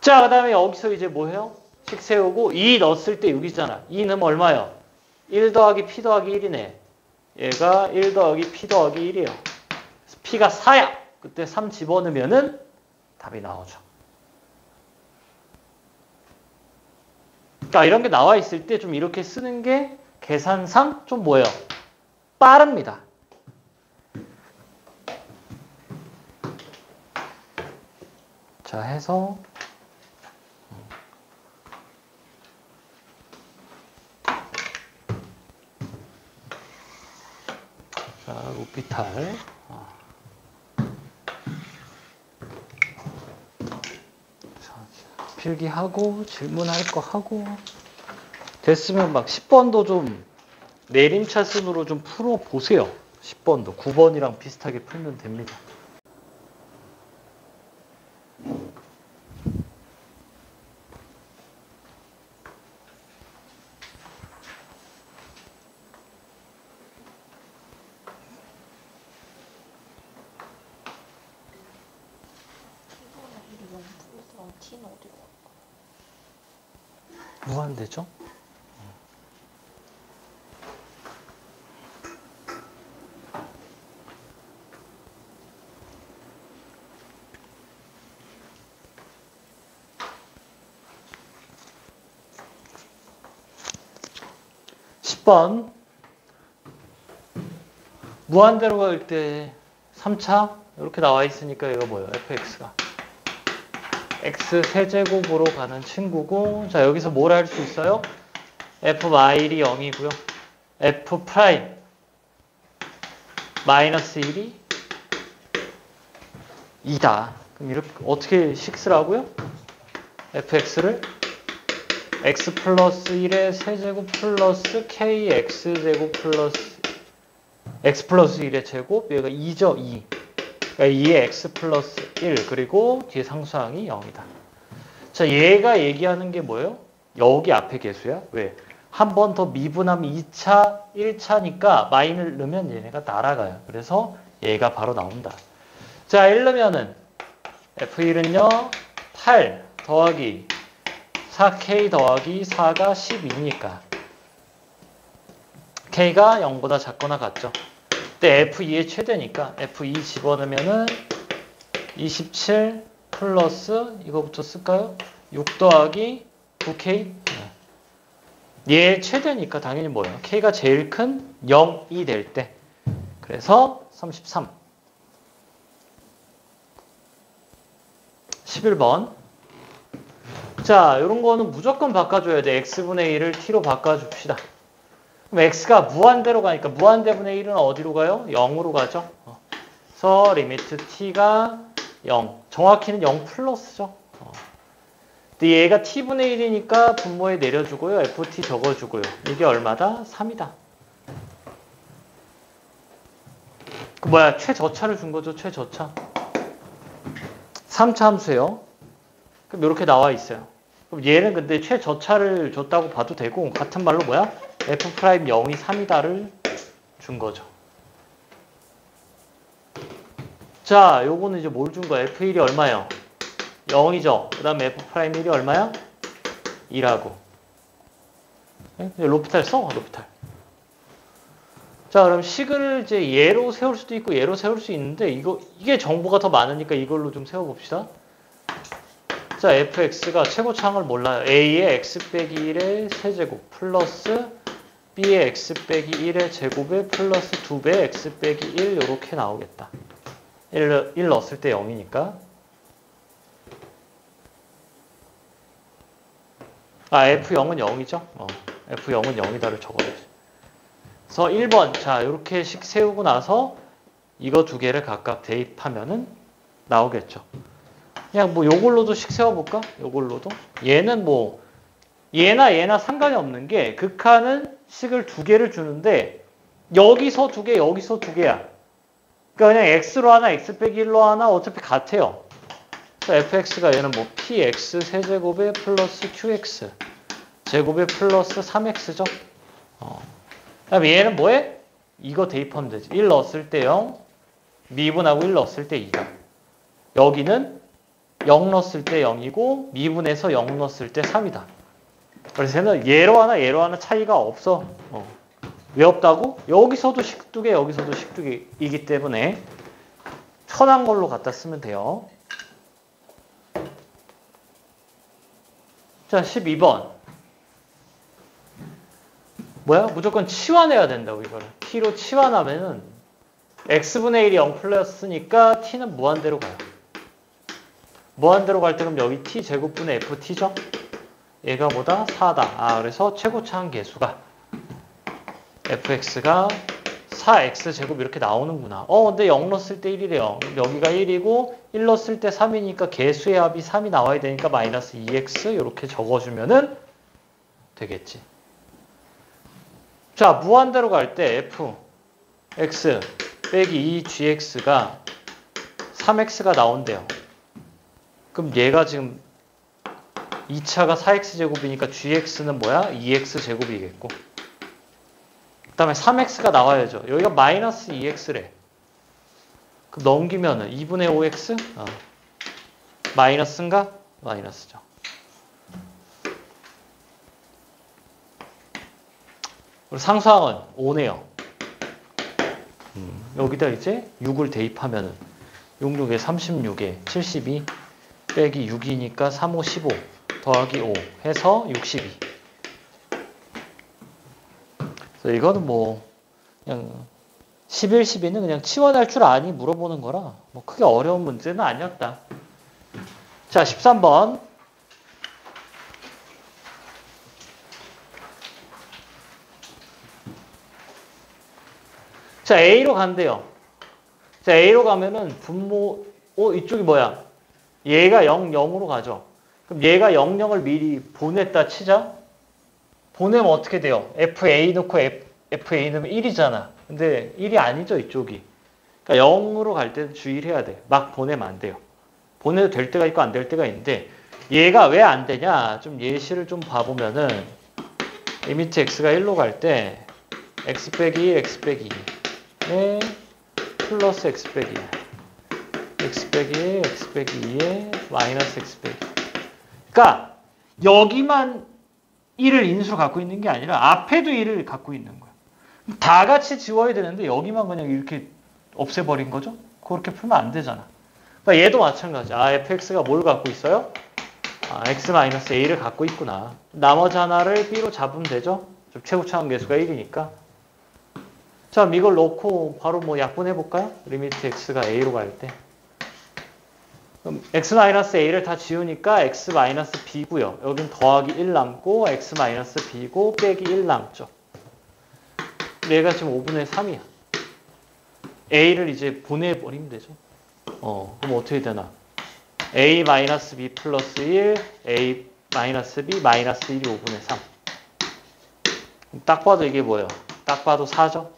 자, 그 다음에 여기서 이제 뭐 해요? 식 세우고 2 넣었을 때 6이잖아. 2 넣으면 얼마예요? 1 더하기 p 더하기 1이네. 얘가 1 더하기 p 더하기 1이에요. 그래서 p가 4야. 그때 3 집어넣으면은 답이 나오죠. 그러니까 이런 게 나와 있을 때 좀 이렇게 쓰는 게 계산상 좀 뭐예요? 빠릅니다. 자, 해서 자, 로피탈. 필기하고 질문할 거 하고 됐으면 막 10번도 좀 내림차순으로 좀 풀어보세요. 10번도 9번이랑 비슷하게 풀면 됩니다. 무한대죠? (10번) 무한대로 갈 때 3차 이렇게 나와 있으니까 이거 뭐예요? fx가 x 세제곱으로 가는 친구고, 자, 여기서 뭘 할 수 있어요? f(1)이 0이고요. f' 마이너스 1이 2다. 그럼 이렇게 어떻게 식스라고요? fx를 x 플러스 1의 세제곱 플러스 kx제곱 플러스 x 플러스 1의 제곱, 얘가 2죠, 2. 그러니까 2의 x 플러스 1, 그리고 뒤에 상수항이 0이다. 자, 얘가 얘기하는 게 뭐예요? 여기 앞에 개수야. 왜? 한 번 더 미분하면 2차, 1차니까 마이너를 넣으면 얘네가 날아가요. 그래서 얘가 바로 나온다. 자, 이러면은 F1은요, 8 더하기 4K 더하기 4가 12니까 K가 0보다 작거나 같죠. 그때 F2의 최대니까 F2 집어넣으면은 27 플러스 이거부터 쓸까요? 6 더하기 9K. 얘 최대니까 당연히 뭐예요? K가 제일 큰 0이 될 때. 그래서 33. 11번. 자, 이런 거는 무조건 바꿔줘야 돼. x분의 1을 t로 바꿔줍시다. 그럼 x가 무한대로 가니까 무한대분의 1은 어디로 가요? 0으로 가죠. 그래서 리미트 t가 0. 정확히는 0 플러스죠. 근데 얘가 t분의 1이니까 분모에 내려주고요. ft 적어주고요. 이게 얼마다? 3이다. 그 뭐야? 최저차를 준 거죠. 최저차. 3차 함수예요. 그럼 이렇게 나와 있어요. 그럼 얘는 근데 최저차를 줬다고 봐도 되고 같은 말로 뭐야? f'0이 3이다를 준 거죠. 자, 요거는 이제 뭘 준 거야? f1이 얼마예요? 0이죠. 그 다음에 f'1이 얼마야? 2라고. 로피탈 써, 로피탈. 자, 그럼 식을 이제 얘로 세울 수도 있고 얘로 세울 수 있는데 이게 정보가 더 많으니까 이걸로 좀 세워봅시다. 자, fx가 최고차항을 몰라요. a의 x 빼기 1의 세제곱 플러스 b의 x 빼기 1의 제곱에 플러스 2배 x 빼기 1 이렇게 나오겠다. 1 넣었을 때 0이니까. f0은 0이죠. f0은 0이다를 적어야지. 그래서 1번, 자, 이렇게 식 세우고 나서 이거 두 개를 각각 대입하면은 나오겠죠. 그냥 뭐 요걸로도 식 세워볼까? 요걸로도. 얘는 뭐, 얘나 상관이 없는 게 극한은 식을 두 개를 주는데 여기서 두 개, 여기서 두 개야. 그러니까 그냥 x로 하나, x 빼기 1로 하나 어차피 같아요. fx가 얘는 뭐 px 세제곱에 플러스 qx 제곱에 플러스 3x죠. 그다음에 얘는 뭐해? 이거 대입하면 되지. 1 넣었을 때 0, 미분하고 1 넣었을 때 2다. 여기는 0 넣었을 때 0이고 미분해서 0 넣었을 때 3이다. 그래서 얘는 얘로 하나 차이가 없어. 왜 없다고? 여기서도 식 두 개, 여기서도 식 두 개이기 때문에 편한 걸로 갖다 쓰면 돼요. 자, 12번. 뭐야? 무조건 치환해야 된다고, 이거를. t로 치환하면은 x분의 1이 0 플러스니까 t는 무한대로 가요. 무한대로 갈 때 그럼 여기 t 제곱분의 ft죠? 얘가 뭐다? 4다. 그래서 최고차항 계수가 fx가 4x 제곱 이렇게 나오는구나. 근데 0 넣었을 때 1이래요. 여기가 1이고 1 넣었을 때 3이니까 계수의 합이 3이 나와야 되니까 마이너스 2x 이렇게 적어주면은 되겠지. 자, 무한대로 갈 때 f x 빼기 2gx가 3x가 나온대요. 그럼 얘가 지금 2차가 4x 제곱이니까 gx는 뭐야? 2x 제곱이겠고. 그 다음에 3x가 나와야죠. 여기가 마이너스 2x래. 그럼 넘기면은 2분의 5x? 마이너스인가? 마이너스죠. 그리고 상수항은 5네요. 여기다 이제 6을 대입하면은 66에 36에 72 빼기 6이니까 3, 5, 15 더하기 5 해서 62. 그래서 이거는 뭐 그냥 11, 12는 그냥 치환할 줄 아니 물어보는 거라 뭐 크게 어려운 문제는 아니었다. 자, 13번. 자, A로 간대요. 자, A로 가면은 분모, 이쪽이 뭐야? 얘가 0, 0으로 가죠. 그럼 얘가 0, 0을 미리 보냈다 치자. 보내면 어떻게 돼요? FA 넣고 FA 넣으면 1이잖아. 근데 1이 아니죠, 이쪽이. 그러니까 0으로 갈 때는 주의를 해야 돼. 막 보내면 안 돼요. 보내도 될 때가 있고 안 될 때가 있는데 얘가 왜 안 되냐? 좀 예시를 좀 봐보면은 리미트 x가 1로 갈 때 x 빼기 1, x 빼기 2에 플러스 x 빼기 1, x 빼기 1, x 빼기 2에 마이너스 x 빼기 2. 그러니까 여기만 1을 인수로 갖고 있는 게 아니라 앞에도 1을 갖고 있는 거야. 다 같이 지워야 되는데 여기만 그냥 이렇게 없애버린 거죠? 그렇게 풀면 안 되잖아. 그러니까 얘도 마찬가지야. fx가 뭘 갖고 있어요? x-a를 갖고 있구나. 나머지 하나를 b로 잡으면 되죠? 최고차항 계수가 1이니까. 자, 그럼 이걸 넣고 바로 뭐 약분해볼까요? 리미트 x가 a로 갈 때. 그럼 x-a를 다 지우니까 x-b고요. 여긴 더하기 1 남고 x-b고 빼기 1 남죠. 얘가 지금 5분의 3이야. A를 이제 보내버리면 되죠. 그럼 어떻게 되나? A-B 플러스 1, A-B 마이너스 1이 5분의 3. 딱 봐도 이게 뭐예요? 딱 봐도 4죠?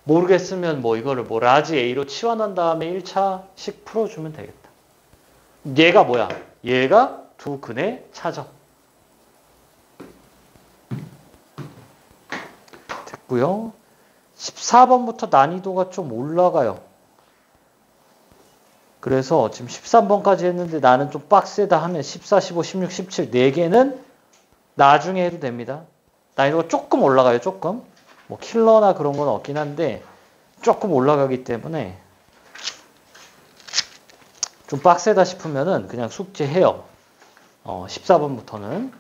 모르겠으면 뭐 이거를 뭐 라지 A로 치환한 다음에 1차씩 풀어주면 되겠다. 얘가 뭐야? 얘가 두 근의 차죠. 됐고요. 14번부터 난이도가 좀 올라가요. 그래서 지금 13번까지 했는데 나는 좀 빡세다 하면 14, 15, 16, 17 4개는 나중에 해도 됩니다. 난이도가 조금 올라가요. 조금. 뭐 킬러나 그런 건 없긴 한데 조금 올라가기 때문에 좀 빡세다 싶으면은 그냥 숙제해요. 14번부터는.